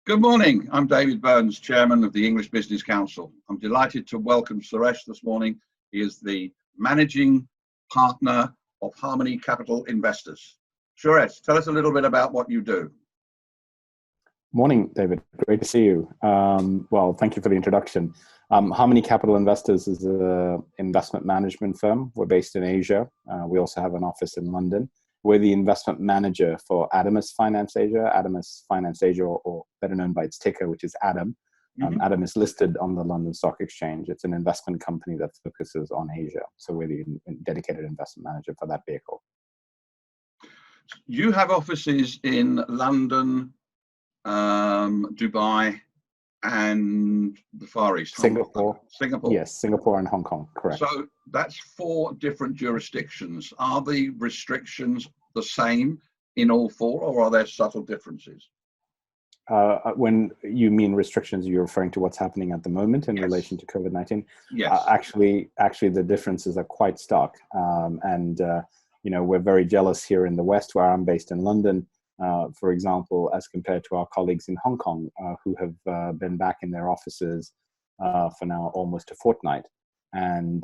Good morning. I'm David Burns, Chairman of the English Business Council. I'm delighted to welcome Suresh this morning. He is the Managing Partner of Harmony Capital Investors. Suresh, tell us a little bit about what you do. Morning, David. Great to see you. Well, thank you for the introduction. Harmony Capital Investors is an investment management firm. We're based in Asia. We also have an office in London. We're the investment manager for Adamas Finance Asia. Adamas Finance Asia, or better known by its ticker, which is Adam. Adam is listed on the London Stock Exchange. It's an investment company that focuses on Asia. So we're the dedicated investment manager for that vehicle. You have offices in London, Dubai, and the Far East. Singapore. Singapore. Yes, Singapore and Hong Kong, correct. So that's 4 different jurisdictions. Are the restrictions the same in all 4, or are there subtle differences? When you mean restrictions, you're referring to what's happening at the moment in relation to COVID-19? Yes. Actually, the differences are quite stark. We're very jealous here in the West, where I'm based in London, for example, as compared to our colleagues in Hong Kong, who have been back in their offices for now almost a fortnight. And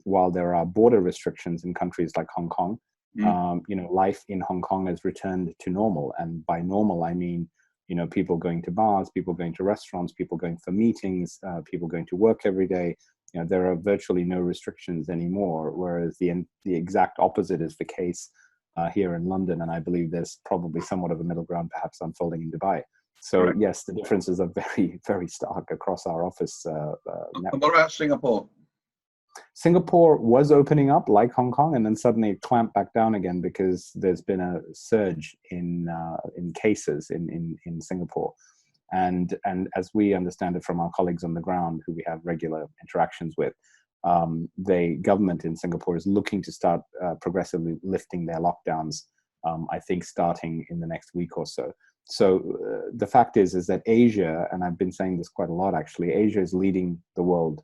while there are border restrictions in countries like Hong Kong, life in Hong Kong has returned to normal. And by normal, I mean, people going to bars, people going to restaurants, people going for meetings, people going to work every day. There are virtually no restrictions anymore, whereas the exact opposite is the case here in London, and I believe there's probably somewhat of a middle ground perhaps unfolding in Dubai. So right. Yes, the differences are very, very stark across our office network. What about Singapore? Singapore was opening up like Hong Kong, and then suddenly it clamped back down again because there's been a surge in cases in Singapore. And as we understand it from our colleagues on the ground who we have regular interactions with, the government in Singapore is looking to start progressively lifting their lockdowns, I think starting in the next week or so. So the fact is that Asia, and I've been saying this quite a lot actually, Asia is leading the world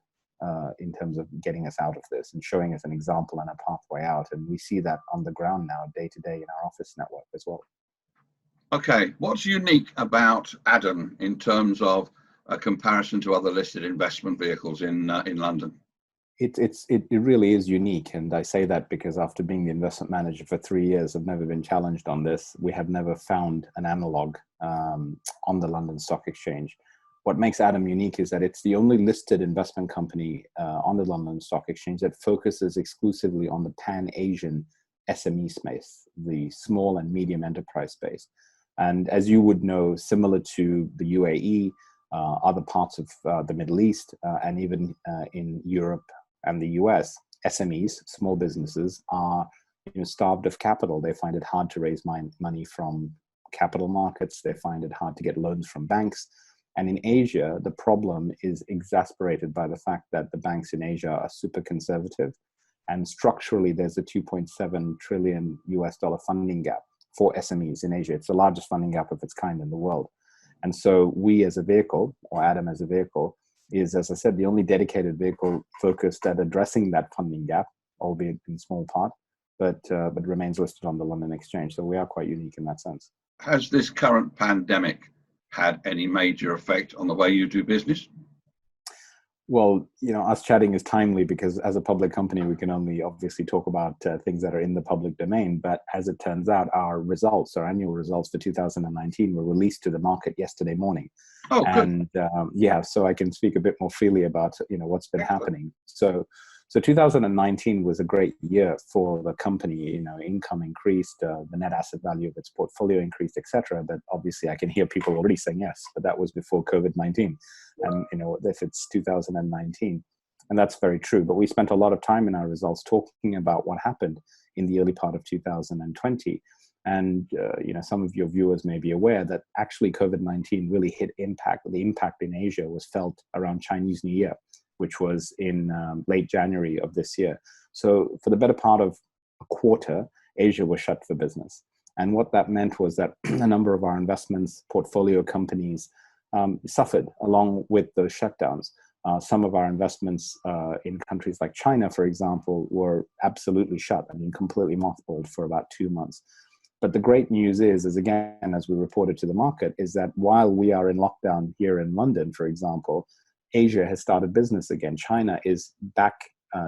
in terms of getting us out of this and showing us an example and a pathway out. And we see that on the ground now, day to day in our office network as well. Okay, what's unique about Adam in terms of a comparison to other listed investment vehicles in London? It really is unique, and I say that because after being the investment manager for 3 years, I've never been challenged on this. We have never found an analog on the London Stock Exchange. What makes Adam unique is that it's the only listed investment company on the London Stock Exchange that focuses exclusively on the pan-Asian SME space, the small and medium enterprise space. And as you would know, similar to the UAE, other parts of the Middle East, and even in Europe and the US, SMEs, small businesses, are starved of capital. They find it hard to raise money from capital markets. They find it hard to get loans from banks. And in Asia, the problem is exasperated by the fact that the banks in Asia are super conservative. And structurally, there's a $2.7 trillion US funding gap for SMEs in Asia. It's the largest funding gap of its kind in the world. And so we as a vehicle, or Adam as a vehicle, is, as I said, the only dedicated vehicle focused at addressing that funding gap, albeit in small part, but remains listed on the London Exchange. So we are quite unique in that sense. Has this current pandemic had any major effect on the way you do business? Well, us chatting is timely because as a public company, we can only obviously talk about things that are in the public domain. But as it turns out, our annual results for 2019 were released to the market yesterday morning. Oh, good. And so I can speak a bit more freely about, what's been happening. So 2019 was a great year for the company. Income increased, the net asset value of its portfolio increased, etc. But obviously, I can hear people already saying yes, but that was before COVID-19. And if it's 2019, and that's very true. But we spent a lot of time in our results talking about what happened in the early part of 2020. And some of your viewers may be aware that actually COVID-19 really hit impact. The impact in Asia was felt around Chinese New Year, which was in late January of this year. So for the better part of a quarter, Asia was shut for business. And what that meant was that a number of our investments, portfolio companies, suffered along with those shutdowns. Some of our investments in countries like China, for example, were absolutely shut. Completely mothballed for about 2 months. But the great news is again, as we reported to the market, is that while we are in lockdown here in London, for example, Asia has started business again. China is back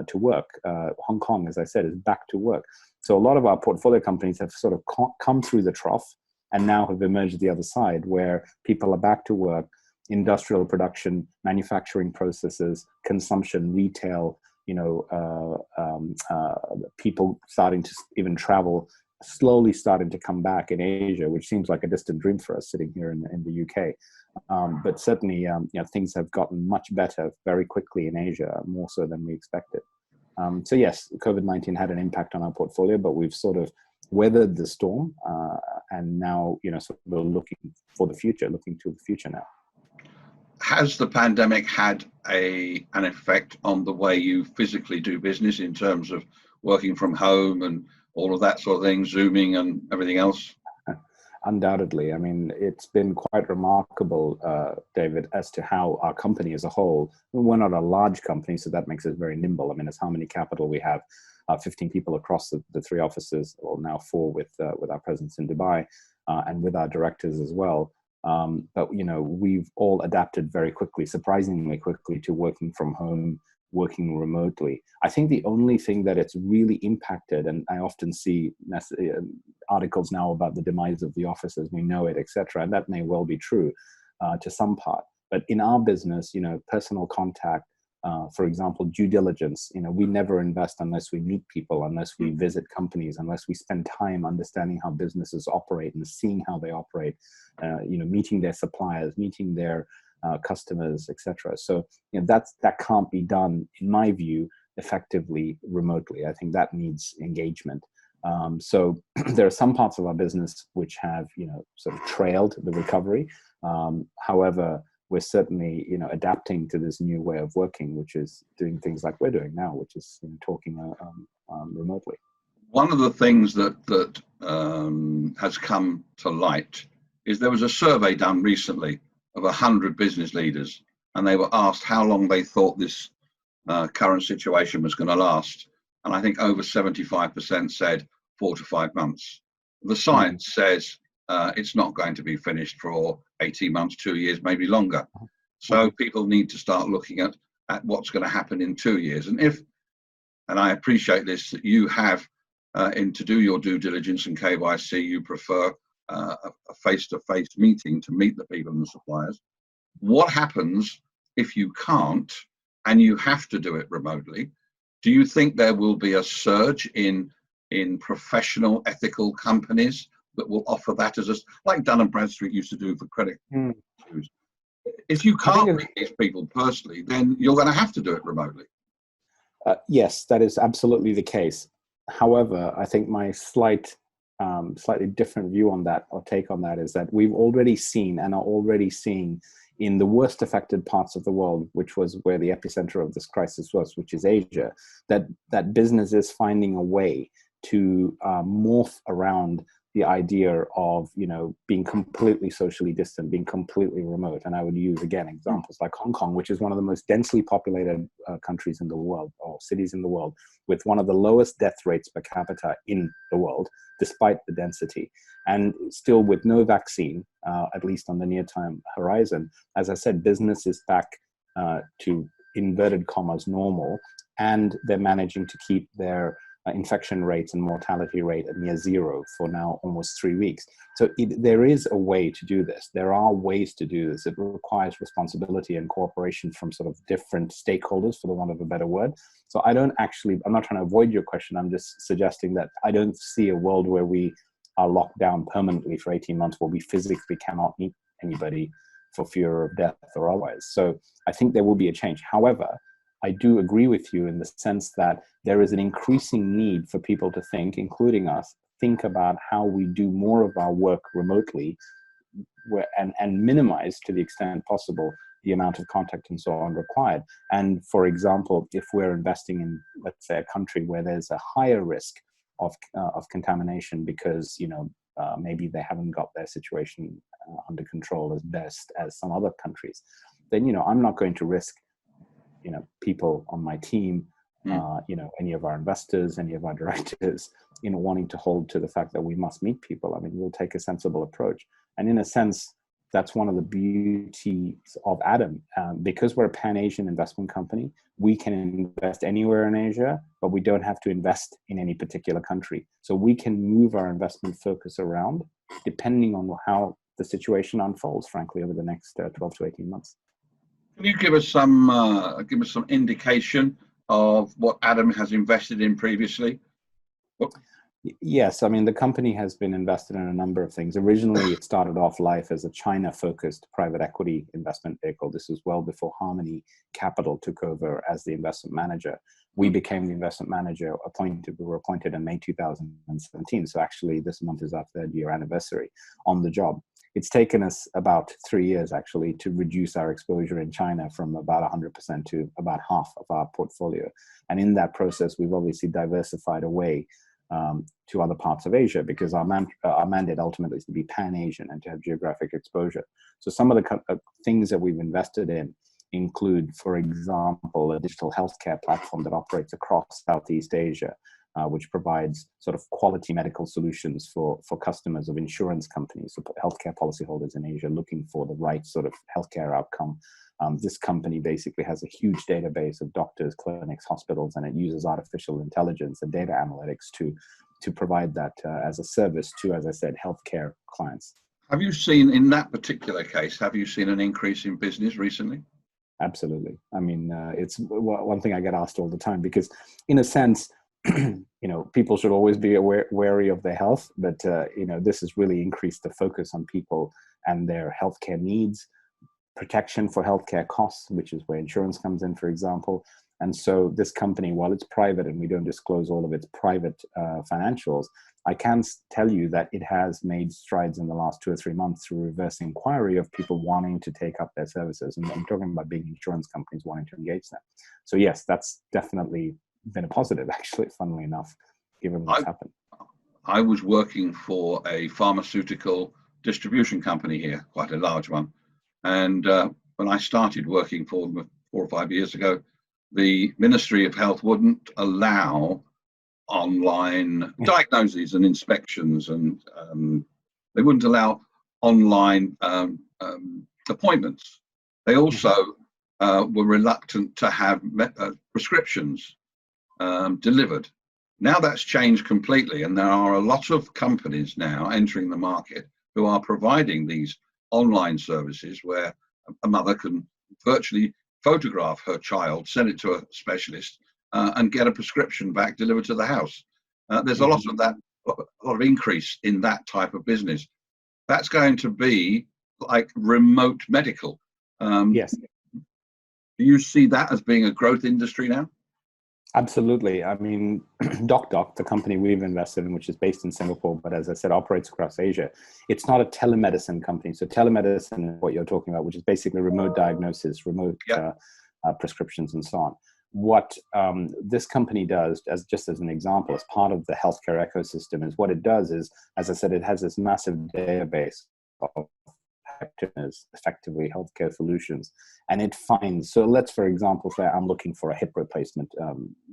to work. Hong Kong, as I said, is back to work. So a lot of our portfolio companies have sort of come through the trough and now have emerged the other side, where people are back to work, industrial production, manufacturing processes, consumption, retail, people starting to even travel, slowly starting to come back in Asia, which seems like a distant dream for us sitting here in the UK. But certainly, things have gotten much better very quickly in Asia, more so than we expected. So yes, COVID-19 had an impact on our portfolio, but we've sort of weathered the storm, and now, sort of looking to the future now. Has the pandemic had an effect on the way you physically do business in terms of working from home and all of that sort of thing, Zooming and everything else? Undoubtedly. I mean, it's been quite remarkable, David, as to how our company as a whole, we're not a large company, so that makes us very nimble. I mean, it's Harmony Capital. We have 15 people across the three offices, or now 4 with our presence in Dubai, and with our directors as well. But, we've all adapted very quickly, surprisingly quickly, to working from home, working remotely. I think the only thing that it's really impacted, and I often see articles now about the demise of the office as we know it, etc., and that may well be true to some part. But in our business, personal contact, for example, due diligence, we never invest unless we meet people, unless we visit companies, unless we spend time understanding how businesses operate and seeing how they operate, meeting their suppliers, meeting their customers, etc. So that can't be done, in my view, effectively remotely. I think that needs engagement. So there are some parts of our business which have sort of trailed the recovery. However, we're certainly adapting to this new way of working, which is doing things like we're doing now, which is talking remotely. One of the things that has come to light is there was a survey done recently of 100 business leaders, and they were asked how long they thought this current situation was going to last. And I think over 75% said 4 to 5 months. The science says it's not going to be finished for 18 months, 2 years, maybe longer. So people need to start looking at what's going to happen in 2 years. And I appreciate this, that you have to do your due diligence and KYC, you prefer a face-to-face meeting to meet the people and the suppliers. What happens if you can't and you have to do it remotely? Do you think there will be a surge in professional, ethical companies that will offer that as like Dun & Bradstreet used to do for credit? If you can't meet these people personally, then you're going to have to do it remotely. Yes, that is absolutely the case. However, I think my slightly different view on that, or take on that, is that we've already seen and are already seeing in the worst affected parts of the world, which was where the epicenter of this crisis was, which is Asia, that business is finding a way to morph around the idea of being completely socially distant, being completely remote. And I would use again examples like Hong Kong, which is one of the most densely populated countries in the world, or cities in the world, with one of the lowest death rates per capita in the world, despite the density, and still with no vaccine, at least on the near-term horizon. As I said, business is back to inverted commas normal, and they're managing to keep their infection rates and mortality rate at near zero for now almost 3 weeks. So there is a way to do this. There are ways to do this. It requires responsibility and cooperation from sort of different stakeholders, for the want of a better word. So I'm not trying to avoid your question. I'm just suggesting that I don't see a world where we are locked down permanently for 18 months, where we physically cannot meet anybody for fear of death or otherwise. So I think there will be a change. However, I do agree with you in the sense that there is an increasing need for people to think, including us, think about how we do more of our work remotely, and minimize, to the extent possible, the amount of contact and so on required. And for example, if we're investing in, let's say, a country where there's a higher risk of contamination because maybe they haven't got their situation under control as best as some other countries, then I'm not going to risk people on my team any of our investors, any of our directors, wanting to hold to the fact that we must meet people. I mean, we'll take a sensible approach. And in a sense, that's one of the beauties of Adam. Because we're a Pan-Asian investment company, we can invest anywhere in Asia, but we don't have to invest in any particular country. So we can move our investment focus around depending on how the situation unfolds, frankly, over the next 12 to 18 months. Can you give us some indication of what Adam has invested in previously? Yes, I mean, the company has been invested in a number of things. Originally, it started off life as a China-focused private equity investment vehicle. This was well before Harmony Capital took over as the investment manager. We became the investment manager, we were appointed in May 2017. So actually, this month is our 3rd year anniversary on the job. It's taken us about 3 years, actually, to reduce our exposure in China from about 100% to about half of our portfolio. And in that process, we've obviously diversified away to other parts of Asia, because our mandate ultimately is to be Pan-Asian and to have geographic exposure. So some of the things that we've invested in include, for example, a digital healthcare platform that operates across Southeast Asia, which provides sort of quality medical solutions for customers of insurance companies, so healthcare policyholders in Asia looking for the right sort of healthcare outcome. This company basically has a huge database of doctors, clinics, hospitals, and it uses artificial intelligence and data analytics to provide that as a service to, as I said, healthcare clients. Have you seen, in that particular case, have you seen an increase in business recently? Absolutely. I mean, it's one thing I get asked all the time, because in a sense, people should always be wary of their health, but this has really increased the focus on people and their healthcare needs, protection for healthcare costs, which is where insurance comes in, for example. And so this company, while it's private and we don't disclose all of its private financials, I can tell you that it has made strides in the last 2 or 3 months through reverse inquiry of people wanting to take up their services. And I'm talking about big insurance companies wanting to engage them. So yes, that's definitely been a positive, actually, funnily enough, given what's happened. I was working for a pharmaceutical distribution company here, quite a large one. And when I started working for them 4 or 5 years ago, the Ministry of Health wouldn't allow online diagnoses and inspections, and they wouldn't allow online appointments. They also were reluctant to have prescriptions delivered. Now that's changed completely, and there are a lot of companies now entering the market who are providing these online services where a mother can virtually photograph her child, send it to a specialist, and get a prescription back delivered to the house. There's a lot of increase in that type of business. That's going to be like remote medical. Yes. Do you see that as being a growth industry now? Absolutely. I mean, DocDoc, the company we've invested in, which is based in Singapore, but as I said, operates across Asia. It's not a telemedicine company. So telemedicine is what you're talking about, which is basically remote diagnosis, remote prescriptions, and so on. What this company does, just as an example, as part of the healthcare ecosystem, is what it does is, as I said, it has this massive database of effectively healthcare solutions, and it finds, so let's, for example, say I'm looking for a hip replacement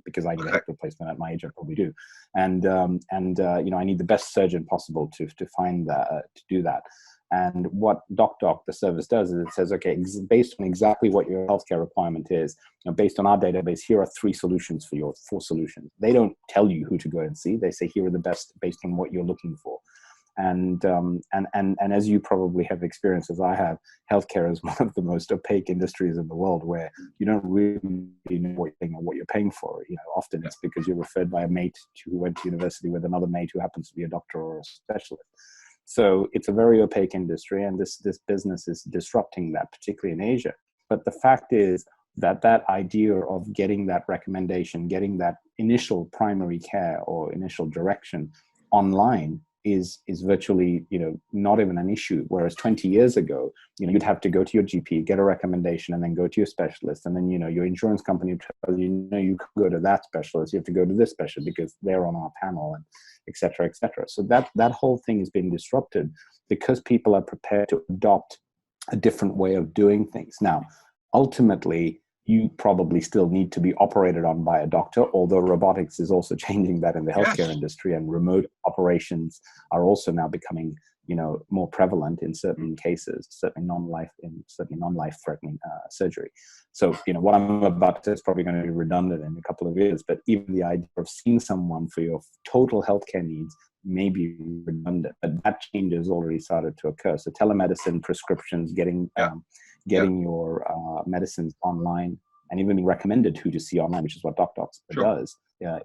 because I need a hip replacement at my age, I probably do, and I need the best surgeon possible to find that, to do that. And what DocDoc, the service, does is it says, okay, based on exactly what your healthcare requirement is, based on our database, here are 3 solutions for your 4 solutions. They don't tell you who to go and see. They say, here are the best based on what you're looking for. And as you probably have experienced, as I have, healthcare is one of the most opaque industries in the world, where you don't really know what you're paying for. Often it's because you're referred by a mate who went to university with another mate who happens to be a doctor or a specialist. So it's a very opaque industry, and this business is disrupting that, particularly in Asia. But the fact is that idea of getting that recommendation, getting that initial primary care or initial direction online is virtually, not even an issue. Whereas 20 years ago, you'd have to go to your GP, get a recommendation, and then go to your specialist. And then, your insurance company tells you, you can go to that specialist. You have to go to this specialist because they're on our panel, and et cetera, et cetera. So that whole thing is being disrupted because people are prepared to adopt a different way of doing things. Now, ultimately, you probably still need to be operated on by a doctor, although robotics is also changing that in the healthcare industry, and remote operations are also now becoming, more prevalent in certain cases, certainly non-life-threatening surgery. So, what I'm about to say is probably going to be redundant in a couple of years, but even the idea of seeing someone for your total healthcare needs may be redundant, but that change has already started to occur. So telemedicine, prescriptions, getting your medicines online, and even being recommended who to see online, which is what DocDocs does,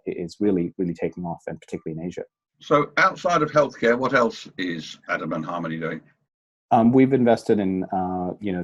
is really, really taking off, and particularly in Asia. So outside of healthcare, what else is Adam and Harmony doing? We've invested in,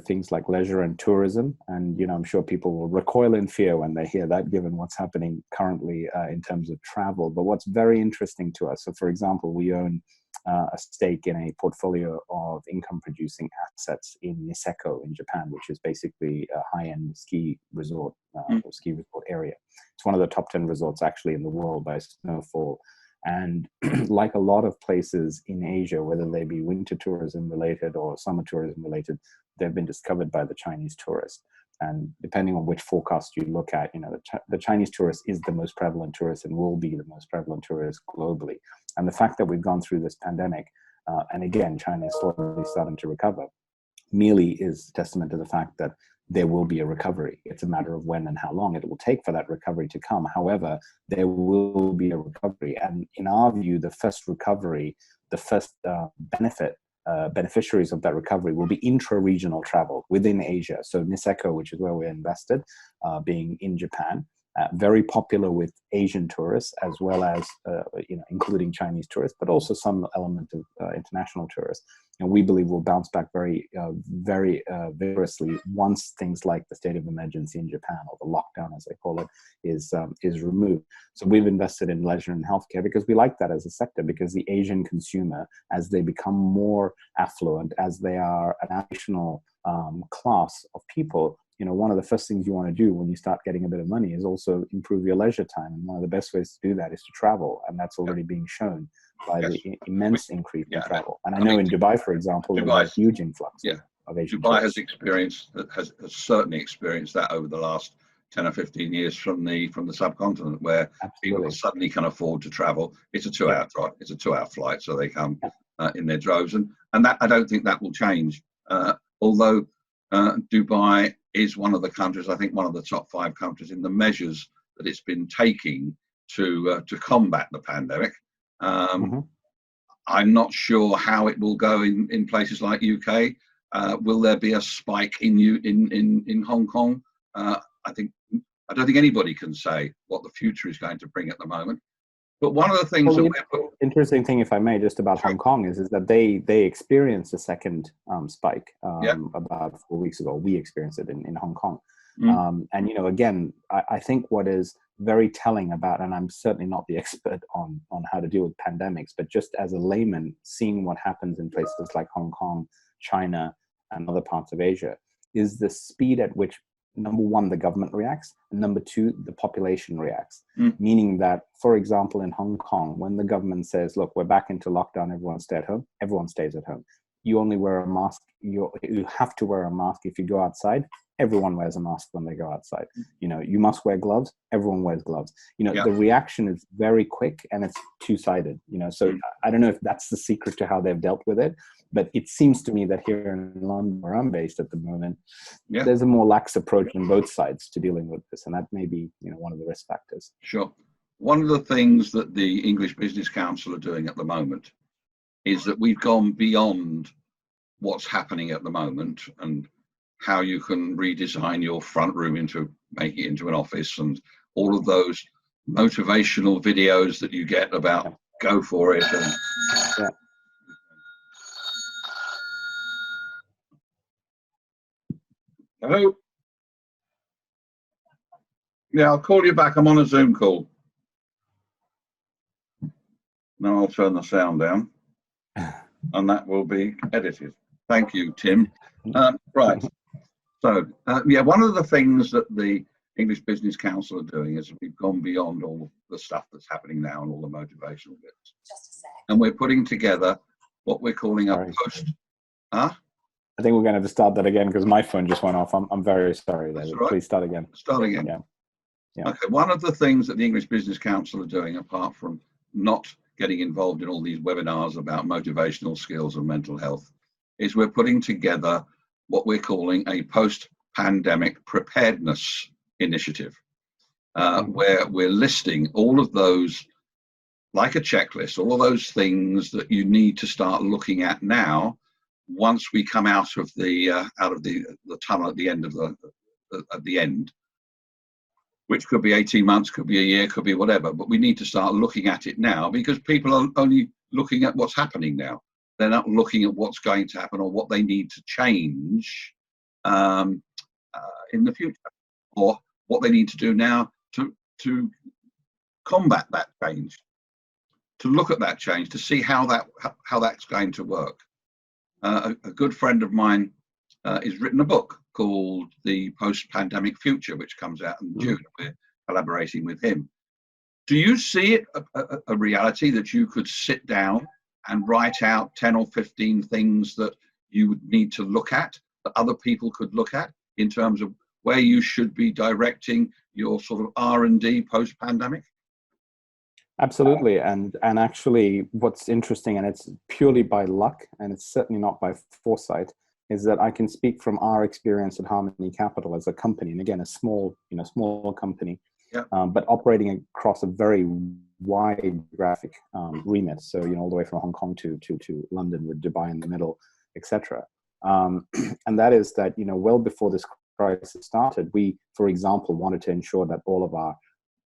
things like leisure and tourism, and I'm sure people will recoil in fear when they hear that, given what's happening currently in terms of travel. But what's very interesting to us, so for example, we own a stake in a portfolio of income-producing assets in Niseko in Japan, which is basically a high-end ski resort or ski resort area. It's one of the top 10 resorts actually in the world by snowfall. And like a lot of places in Asia, whether they be winter tourism related or summer tourism related, they've been discovered by the Chinese tourist. And depending on which forecast you look at, the Chinese tourist is the most prevalent tourist and will be the most prevalent tourist globally. And the fact that we've gone through this pandemic, and again, China is slowly starting to recover, merely is testament to the fact that there will be a recovery. It's a matter of when and how long it will take for that recovery to come. However, there will be a recovery. And in our view, the first recovery, the first beneficiaries of that recovery will be intra-regional travel within Asia. So Niseko, which is where we're invested, being in Japan, very popular with Asian tourists, as well as, including Chinese tourists, but also some element of international tourists. And we believe will bounce back very vigorously once things like the state of emergency in Japan, or the lockdown, as they call it, is removed. So we've invested in leisure and healthcare because we like that as a sector, because the Asian consumer, as they become more affluent, as they are an additional class of people, one of the first things you want to do when you start getting a bit of money is also improve your leisure time. And one of the best ways to do that is to travel. And that's already being shown by the immense increase in travel. And I know in Dubai, for example, there's a huge influx of Asian tourists. has certainly experienced that over the last 10 or 15 years from the subcontinent, where people suddenly can afford to travel. It's a 2-hour drive. It's a 2-hour flight. So they come in their droves. And that, I don't think that will change. Although Dubai is one of the countries, I think one of the top 5 countries in the measures that it's been taking to combat the pandemic. I'm not sure how it will go in places like UK. Will there be a spike in Hong Kong? I don't think anybody can say what the future is going to bring at the moment. But one of the things interesting thing, if I may, just about Hong Kong is that they experienced a second spike about 4 weeks ago. We experienced it in Hong Kong. And again, I think what is very telling about, and I'm certainly not the expert on how to deal with pandemics, but just as a layman, seeing what happens in places like Hong Kong, China, and other parts of Asia, is the speed at which, number one, the government reacts, and number two, the population reacts. Meaning that, for example, in Hong Kong, when the government says, look, we're back into lockdown, everyone stay at home, everyone stays at home. You only wear a mask, you have to wear a mask if you go outside. Everyone wears a mask when they go outside. You must wear gloves, everyone wears gloves. The reaction is very quick, and it's two-sided. So I don't know if that's the secret to how they've dealt with it, but it seems to me that here in London, where I'm based at the moment, there's a more lax approach on both sides to dealing with this, and that may be one of the risk factors. Sure. One of the things that the English Business Council are doing at the moment is that we've gone beyond what's happening at the moment and how you can redesign your front room make it into an office, and all of those motivational videos that you get about go for it. Hello? Yeah, I'll call you back. I'm on a Zoom call. Now I'll turn the sound down, and that will be edited. Thank you, Tim. Right. So, one of the things that the English Business Council are doing is we've gone beyond all the stuff that's happening now and all the motivational bits. And we're putting together what we're calling a post. I think we're going to have to start that again because my phone just went off. I'm very sorry, David. Right. Please start again. Start again. Yeah. Yeah. Okay. One of the things that the English Business Council are doing, apart from not getting involved in all these webinars about motivational skills and mental health, is we're putting together what we're calling a post-pandemic preparedness initiative, where we're listing all of those, like a checklist, all of those things that you need to start looking at now, once we come out of the tunnel at the end of the end, which could be 18 months, could be a year, could be whatever, but we need to start looking at it now because people are only looking at what's happening now. They're not looking at what's going to happen or what they need to change in the future, or what they need to do now to combat that change, to look at that change, to see how that's going to work. A good friend of mine has written a book called The Post-Pandemic Future, which comes out in June. We're collaborating with him. Do you see it a reality that you could sit down and write out 10 or 15 things that you would need to look at, that other people could look at, in terms of where you should be directing your sort of R&D post-pandemic? Absolutely. And actually what's interesting, and it's purely by luck, and it's certainly not by foresight, is that I can speak from our experience at Harmony Capital as a company, and again, a small company, but operating across a very wide geographic remit. So, all the way from Hong Kong to London, with Dubai in the middle, etc. And that is that, well before this crisis started, we, for example, wanted to ensure that all of our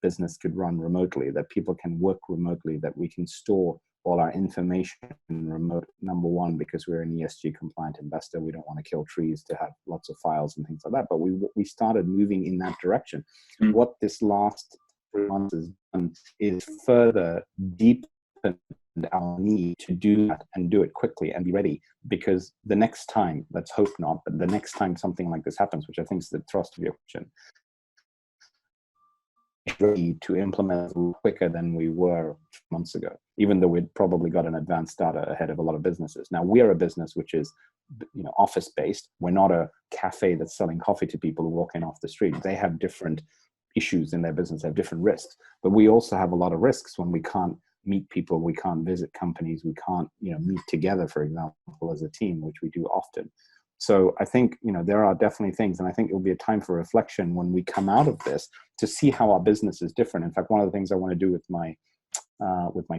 business could run remotely, that people can work remotely, that we can store all our information remote. Number one, because we're an ESG compliant investor, we don't want to kill trees to have lots of files and things like that. But we started moving in that direction. What this last 3 months has done is further deepened our need to do that and do it quickly and be ready, because the next time, let's hope not, but the next time something like this happens, which I think is the thrust of your question, ready to implement quicker than we were months ago, even though we'd probably got an advanced data ahead of a lot of businesses. Now, we are a business which is, office based. We're not a cafe that's selling coffee to people who walk in off the street. They have different issues in their business, they have different risks. But we also have a lot of risks when we can't meet people, we can't visit companies, we can't, meet together, for example, as a team, which we do often. So I think, there are definitely things, and I think it will be a time for reflection when we come out of this to see how our business is different. In fact, one of the things I want to do with my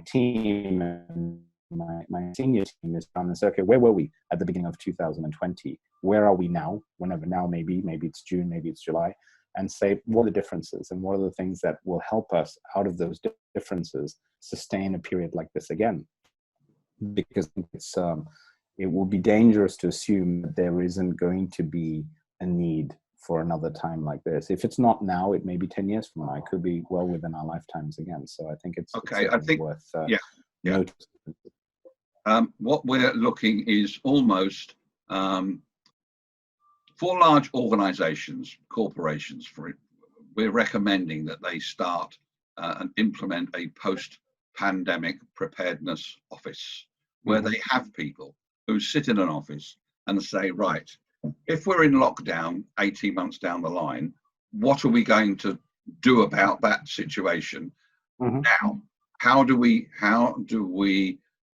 team and my senior team is on this, okay, where were we at the beginning of 2020? Where are we now? Whenever now, maybe it's June, maybe it's July, and say, what are the differences and what are the things that will help us out of those differences sustain a period like this again? Because it will be dangerous to assume that there isn't going to be a need for another time like this. If it's not now, it may be 10 years from now. It could be well within our lifetimes again. So I think it's worth noticing. What we're looking is almost for large organizations, corporations, we're recommending that they start and implement a post-pandemic preparedness office where they have people who sit in an office and say, right, if we're in lockdown 18 months down the line, what are we going to do about that situation now? How do we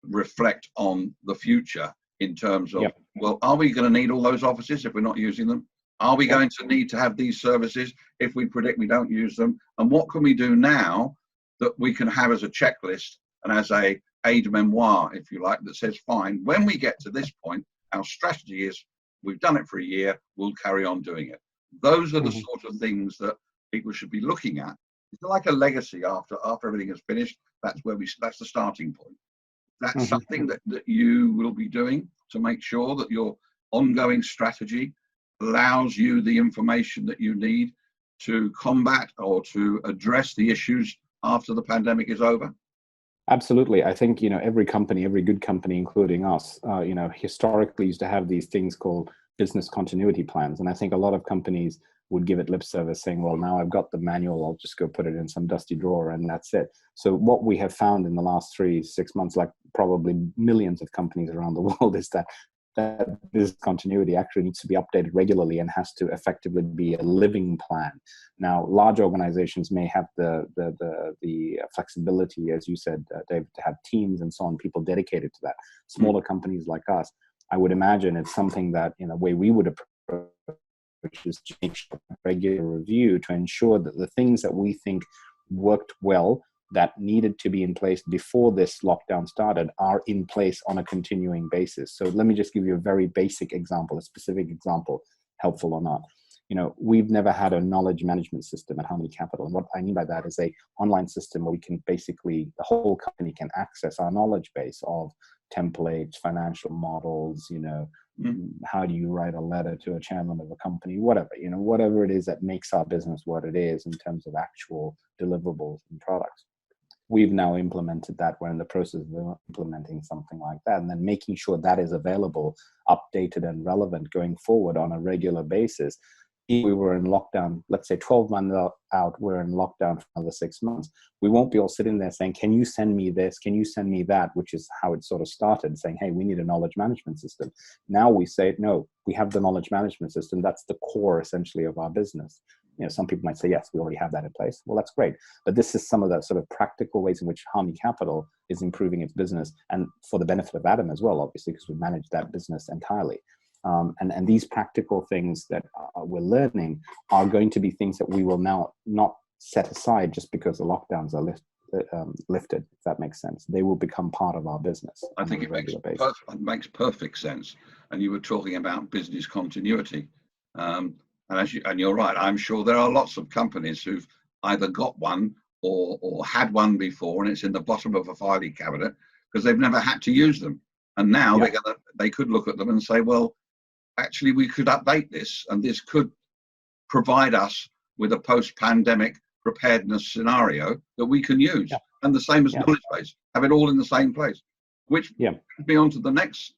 reflect on the future in terms of, well, are we going to need all those offices if we're not using them? Are we going to need to have these services if we predict we don't use them? And what can we do now that we can have as a checklist and as a aide-memoire, if you like, that says, fine, when we get to this point, our strategy is, we've done it for a year, we'll carry on doing it. Those are the sort of things that people should be looking at. It's like a legacy after everything is finished. That's the starting point. That's something that you will be doing to make sure that your ongoing strategy allows you the information that you need to combat or to address the issues after the pandemic is over. Absolutely. I think, every company, every good company, including us, historically used to have these things called business continuity plans. And I think a lot of companies would give it lip service saying, well, now I've got the manual, I'll just go put it in some dusty drawer and that's it. So what we have found in the last 3-6 months, like probably millions of companies around the world, is that that business continuity actually needs to be updated regularly and has to effectively be a living plan. Now, large organizations may have the flexibility, as you said, David, to have teams and so on, people dedicated to that. Smaller companies like us, I would imagine it's something that, in a way, we would approach is to make sure regular review to ensure that the things that we think worked well, that needed to be in place before this lockdown started, are in place on a continuing basis. So let me just give you a very basic example, a specific example, helpful or not. We've never had a knowledge management system at Harmony Capital. And what I mean by that is a online system where we can basically, the whole company can access our knowledge base of templates, financial models, how do you write a letter to a chairman of a company, whatever it is that makes our business what it is in terms of actual deliverables and products. We've now implemented that. We're in the process of implementing something like that, and then making sure that is available, updated and relevant going forward on a regular basis. If we were in lockdown, let's say 12 months out, we're in lockdown for another 6 months, we won't be all sitting there saying, can you send me this? Can you send me that? Which is how it sort of started, saying, hey, we need a knowledge management system. Now we say, no, we have the knowledge management system. That's the core, essentially, of our business. Some people might say, yes, we already have that in place. Well, that's great. But this is some of the sort of practical ways in which Harmony Capital is improving its business, and for the benefit of Adam as well, obviously, because we manage that business entirely. And these practical things that we're learning are going to be things that we will now not set aside just because the lockdowns are lifted, if that makes sense. They will become part of our business. I think it makes perfect sense. And you were talking about business continuity. And you're right, I'm sure there are lots of companies who've either got one or had one before, and it's in the bottom of a filing cabinet because they've never had to use them. And now they could look at them and say, well, actually, we could update this, and this could provide us with a post-pandemic preparedness scenario that we can use. And the same as knowledge base, have it all in the same place. Which brings me on to the next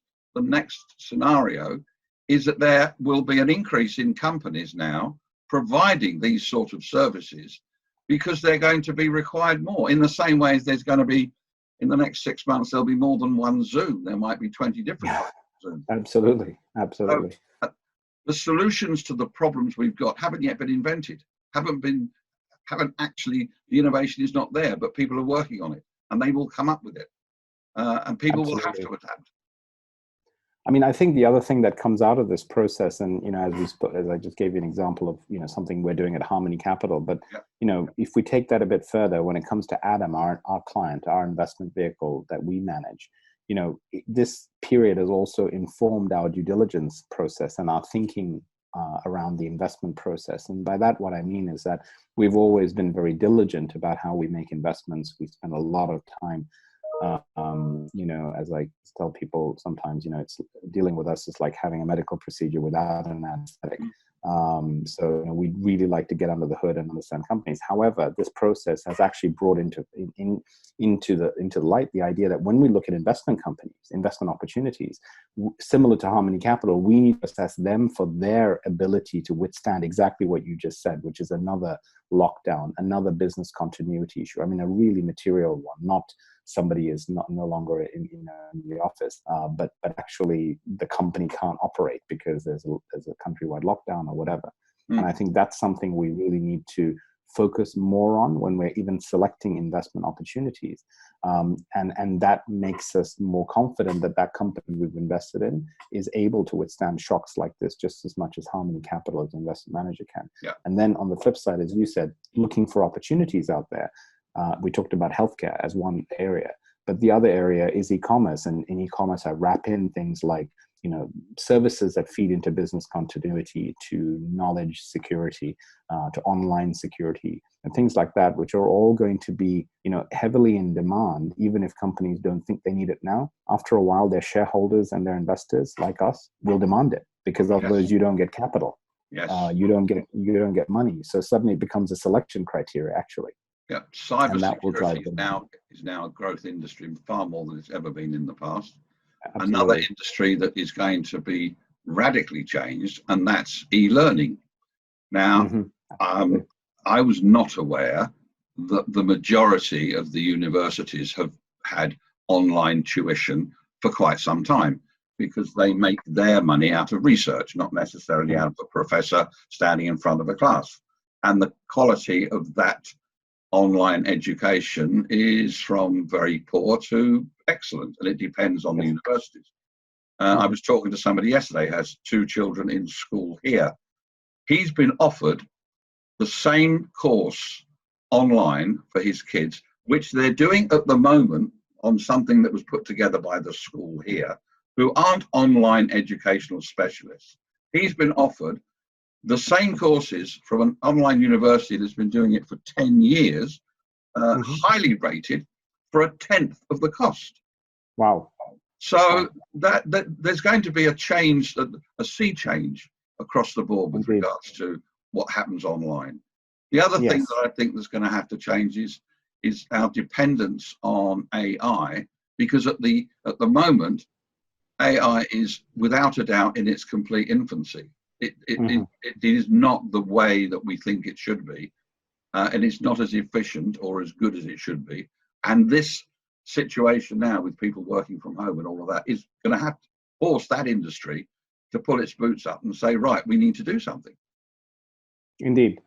scenario, is that there will be an increase in companies now providing these sort of services because they're going to be required more. In the same way as there's going to be, in the next 6 months, there'll be more than one Zoom. There might be 20 different types of Zoom. Absolutely. So, the solutions to the problems we've got haven't yet been invented. The innovation is not there, but people are working on it, and they will come up with it. And people will have to adapt. I mean, I think the other thing that comes out of this process, and as I just gave you an example of something we're doing at Harmony Capital, but if we take that a bit further, when it comes to Adam, our client, our investment vehicle that we manage, this period has also informed our due diligence process and our thinking around the investment process. And by that, what I mean is that we've always been very diligent about how we make investments. We spend a lot of time. As I tell people sometimes, it's dealing with us is like having a medical procedure without an anesthetic. So we'd really like to get under the hood and understand companies. However, this process has actually brought into the light the idea that when we look at investment companies, investment opportunities, similar to Harmony Capital, we need to assess them for their ability to withstand exactly what you just said, which is another lockdown, another business continuity issue. I mean, a really material one, not somebody is no longer in the office, but actually the company can't operate because there's a countrywide lockdown or whatever. And I think that's something we really need to focus more on when we're even selecting investment opportunities. And that makes us more confident that that company we've invested in is able to withstand shocks like this just as much as Harmony Capital as an investment manager can. And then on the flip side, as you said, looking for opportunities out there. We talked about healthcare as one area, but the other area is e-commerce. And in e-commerce, I wrap in things like, services that feed into business continuity, to knowledge security, to online security, and things like that, which are all going to be, heavily in demand, even if companies don't think they need it now. After a while, their shareholders and their investors, like us, will demand it because otherwise you don't get capital. You don't get money. So suddenly it becomes a selection criteria, actually. Yeah, cybersecurity is now a growth industry far more than it's ever been in the past. Absolutely. Another industry that is going to be radically changed, and that's e-learning. Now, I was not aware that the majority of the universities have had online tuition for quite some time. because they make their money out of research, not necessarily out of a professor standing in front of a class. And the quality of that online education is from very poor to excellent, and it depends on the universities. I was talking to somebody yesterday who has 2 children in school here. He's been offered the same course online for his kids, which they're doing at the moment on something that was put together by the school here, who aren't online educational specialists. He's been offered the same courses from an online university that's been doing it for 10 years, highly rated, for a tenth of the cost. Wow. So that there's going to be a change, a sea change across the board with regards to what happens online. The other thing that I think that's going to have to change is our dependence on AI, because at the moment, AI is without a doubt in its complete infancy. It is not the way that we think it should be, and it's not as efficient or as good as it should be. And this situation now with people working from home and all of that is going to have to force that industry to pull its boots up and say, right, we need to do something. Indeed.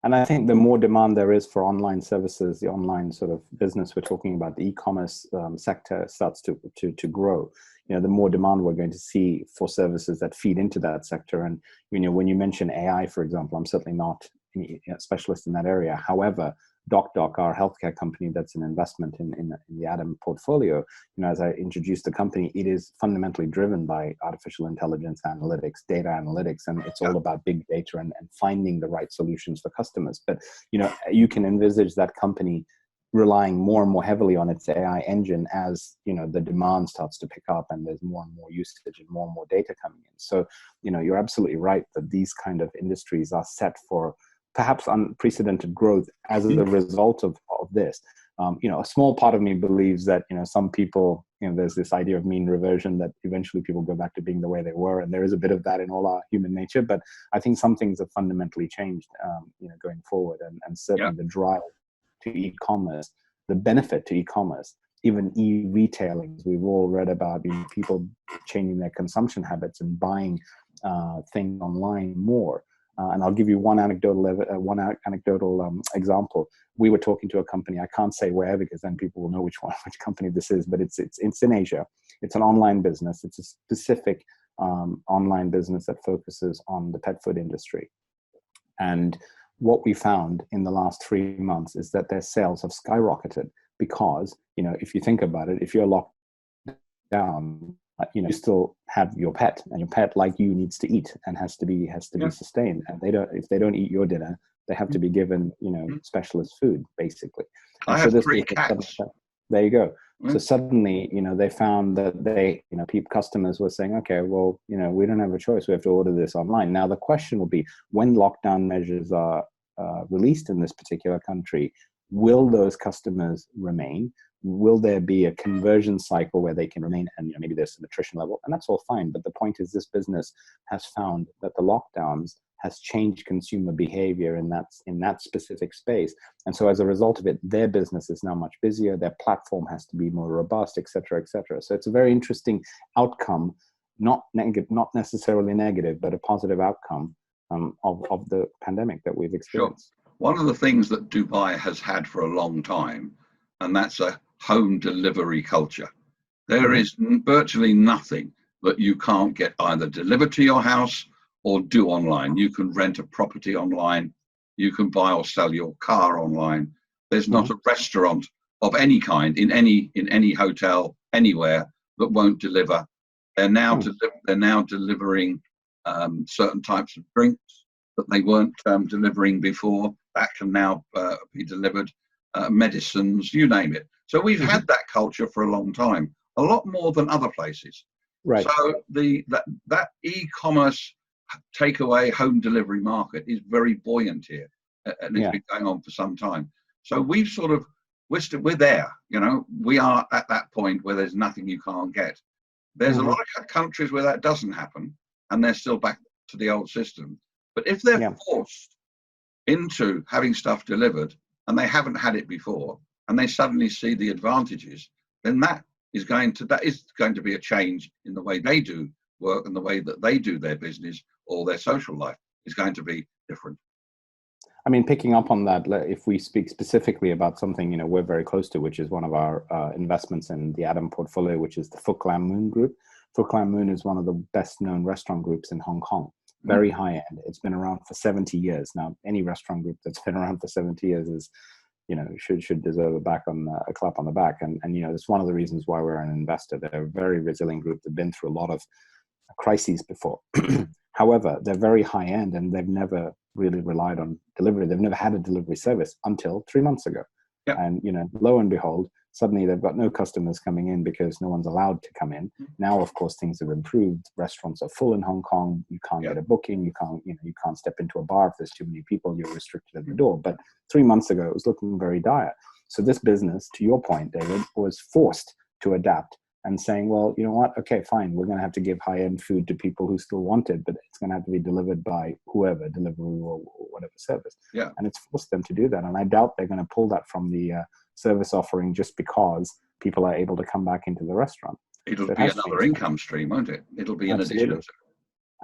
And I think the more demand there is for online services, the online sort of business we're talking about, the e-commerce sector starts to grow. The more demand we're going to see for services that feed into that sector. And when you mention AI, for example, I'm certainly not a specialist in that area. However, DocDoc, our healthcare company that's an investment in the Adam portfolio, as I introduced the company, it is fundamentally driven by artificial intelligence analytics, data analytics, and it's all about big data and finding the right solutions for customers. But, you can envisage that company relying more and more heavily on its AI engine as, the demand starts to pick up and there's more and more usage and more data coming in. So, you're absolutely right that these kind of industries are set for perhaps unprecedented growth as a result of this. A small part of me believes that, some people, there's this idea of mean reversion, that eventually people go back to being the way they were. And there is a bit of that in all our human nature, but I think some things have fundamentally changed, going forward. And certainly the drive to e-commerce, the benefit to e-commerce, even e-retailing, we've all read about, people changing their consumption habits and buying things online more. And I'll give you one anecdotal example. We were talking to a company. I can't say where because then people will know which company this is. But it's in Asia. It's an online business. It's a specific online business that focuses on the pet food industry. And what we found in the last 3 months is that their sales have skyrocketed because, if you think about it, if you're locked down, you still have your pet, and your pet, like you, needs to eat and has to be sustained. And if they don't eat your dinner, they have to be given, specialist food, basically. I have 3 cats. There you go. So suddenly, they found that customers were saying, okay, well, we don't have a choice. We have to order this online. Now, the question will be, when lockdown measures are released in this particular country, will those customers remain? Will there be a conversion cycle where they can remain, and maybe there's some attrition level, and that's all fine. But the point is, this business has found that the lockdowns has changed consumer behavior in that specific space, and so as a result of it, their business is now much busier. Their platform has to be more robust, et cetera, et cetera. So it's a very interesting outcome, not necessarily negative, but a positive outcome of the pandemic that we've experienced. Sure. One of the things that Dubai has had for a long time, and that's a home delivery culture. There is virtually nothing that you can't get either delivered to your house or do online. You can rent a property online. You can buy or sell your car online. There's not a restaurant of any kind in any hotel anywhere that won't deliver. They're now delivering certain types of drinks that they weren't delivering before. That can now be delivered. Medicines, you name it. So we've had that culture for a long time, a lot more than other places. Right. So that e-commerce takeaway home delivery market is very buoyant here, and it's been going on for some time. So we're there. We are at that point where there's nothing you can't get. There's a lot of countries where that doesn't happen, and they're still back to the old system. But if they're forced into having stuff delivered, and they haven't had it before, and they suddenly see the advantages, then that that is going to be a change in the way they do work and the way that they do their business or their social life is going to be different. I mean, picking up on that, if we speak specifically about something, you know, we're very close to, which is one of our investments in the Adam portfolio, which is the Phuc Lam Moon Group. Phuc Lam Moon is one of the best known restaurant groups in Hong Kong. Very high end. It's been around for 70 years. Now, any restaurant group that's been around for 70 years is, you know, should deserve a clap on the back. And you know, it's one of the reasons why we're an investor. They're a very resilient group. They've been through a lot of crises before. However, they're very high end and they've never really relied on delivery. They've never had a delivery service until 3 months ago. Yep. And, you know, lo and behold, suddenly they've got no customers coming in because no one's allowed to come in. Now, of course, things have improved. Restaurants are full in Hong Kong. You can't get a booking. You can't step into a bar if there's too many people. You're restricted at the door. But 3 months ago, it was looking very dire. So this business, to your point, David, was forced to adapt and saying, well, you know what? Okay, fine. We're going to have to give high-end food to people who still want it, but it's going to have to be delivered by whoever, Deliveroo or whatever service. Yeah. And it's forced them to do that. And I doubt they're going to pull that from the service offering just because people are able to come back into the restaurant. It'll be another income stream, won't it? It'll be in addition to.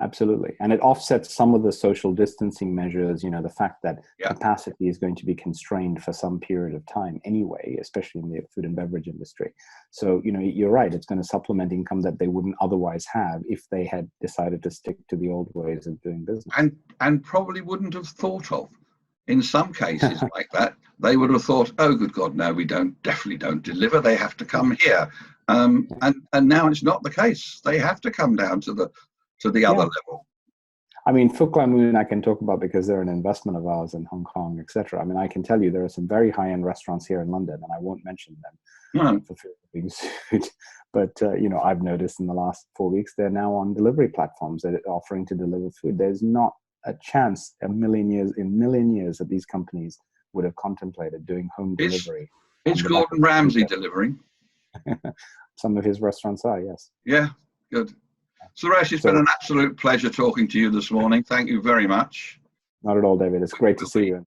Absolutely. And it offsets some of the social distancing measures, you know, the fact that capacity is going to be constrained for some period of time anyway, especially in the food and beverage industry. So, you know, you're right. It's going to supplement income that they wouldn't otherwise have if they had decided to stick to the old ways of doing business. And probably wouldn't have thought of. In some cases like that, they would have thought, oh, good God, no, we definitely don't deliver. They have to come here. And now it's not the case. They have to come down to the other level. I mean, Phuc Lam Moon I can talk about because they're an investment of ours in Hong Kong, etc. I mean, I can tell you there are some very high-end restaurants here in London, and I won't mention them for fear of being sued. But, you know, I've noticed in the last 4 weeks, they're now on delivery platforms that are offering to deliver food. There's not a chance in million years that these companies would have contemplated doing home delivery. Is Gordon Ramsay delivering? Some of his restaurants are, yes. Yeah, good. Suresh, it's been an absolute pleasure talking to you this morning. Thank you very much. Not at all, David. It's great to see you.